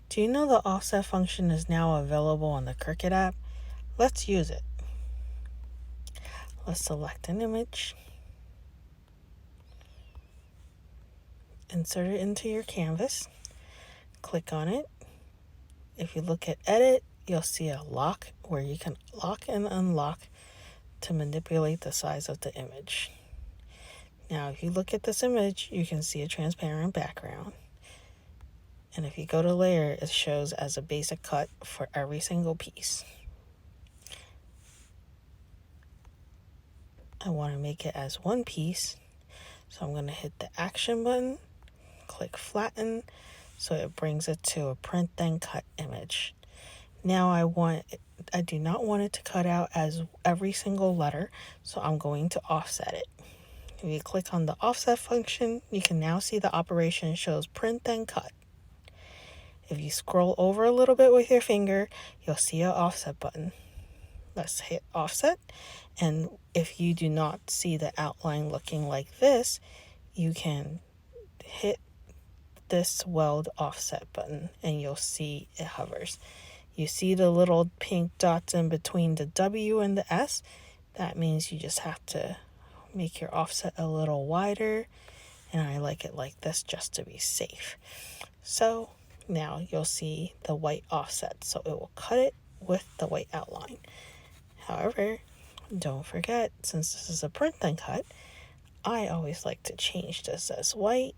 Do you know the offset function is now available on the CRICUT app? Let's use it. Let's select an image, insert it into your canvas, click on it. If you look at edit, you'll see a lock where you can lock and unlock to manipulate the size of the image. Now, if you look at this image, you can see a transparent background. And if you go to layer, it shows as a basic cut for every single piece. I want to make it as one piece, so I'm going to hit the action button, click flatten, so it brings it to a print then cut image. Now I do not want it to cut out as every single letter, so I'm going to offset it. If you click on the offset function, you can now see the operation shows print then cut. If you scroll over a little bit with your finger, you'll see an offset button. Let's hit offset, and if you do not see the outline looking like this, you can hit this weld offset button and you'll see it hovers. You see the little pink dots in between the W and the S? That means you just have to make your offset a little wider, and I like it like this just to be safe. So now you'll see the white offset, so it will cut it with the white outline. However, don't forget, since this is a print then cut, I always like to change this as white,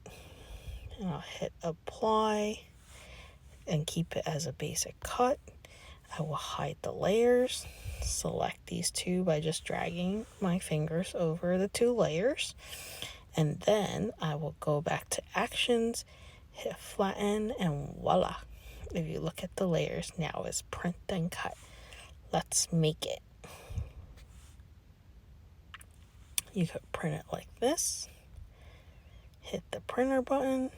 and I'll hit apply and keep it as a basic cut. I will hide the layers, select these two by just dragging my fingers over the two layers, and then I will go back to actions, hit flatten, and voila. If you look at the layers, now it's print then cut. Let's make it. You could print it like this. Hit the printer button.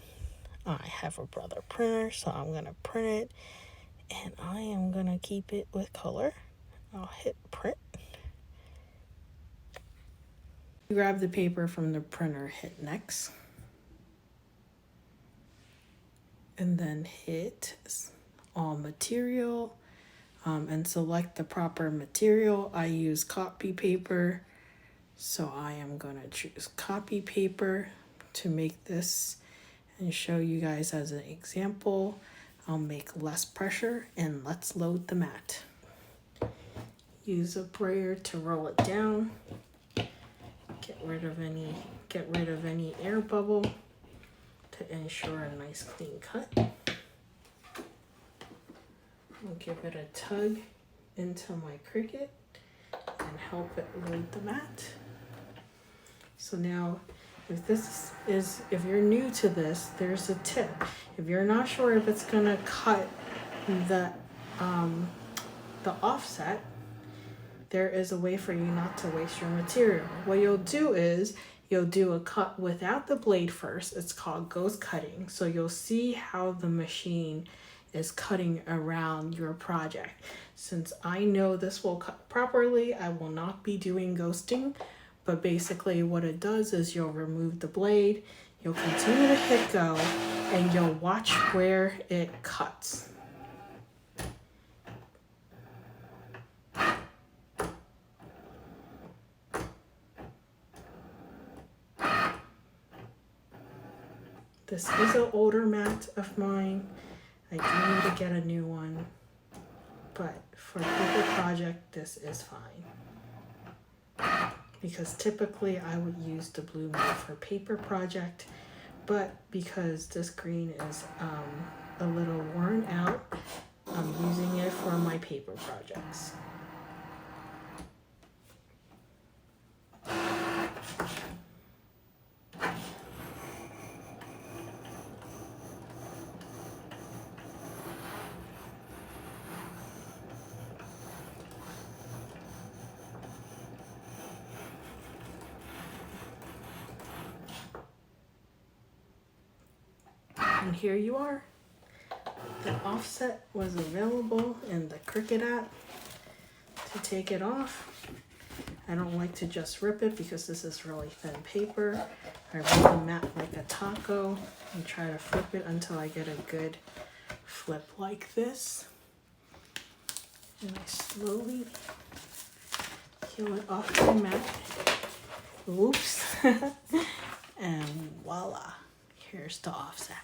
I have a Brother printer, so I'm going to print it. And I am going to keep it with color. I'll hit print. Grab the paper from the printer, hit next. And then hit all material and select the proper material. I use copy paper. So I am going to choose copy paper to make this and show you guys as an example. I'll make less pressure, and let's load the mat. Use a brayer to roll it down. Get rid of any air bubble to ensure a nice clean cut. I'll give it a tug into my CRICUT and help it load the mat. So now, if you're new to this, there's a tip. If you're not sure if it's gonna cut the offset, there is a way for you not to waste your material. What you'll do is you'll do a cut without the blade first. It's called ghost cutting. So you'll see how the machine is cutting around your project. Since I know this will cut properly, I will not be doing ghosting. But basically what it does is you'll remove the blade, you'll continue to hit go, and you'll watch where it cuts. This is an older mat of mine. I do need to get a new one. But for a paper project, this is fine. Because typically I would use the blue mat for paper project, but because this green is a little worn out, I'm using it for my paper projects. And here you are. The offset was available in the CRICUT app. To take it off, I don't like to just rip it because this is really thin paper. I rip the mat like a taco and try to flip it until I get a good flip like this, and I slowly peel it off the mat. Whoops. And voila, here's the offset.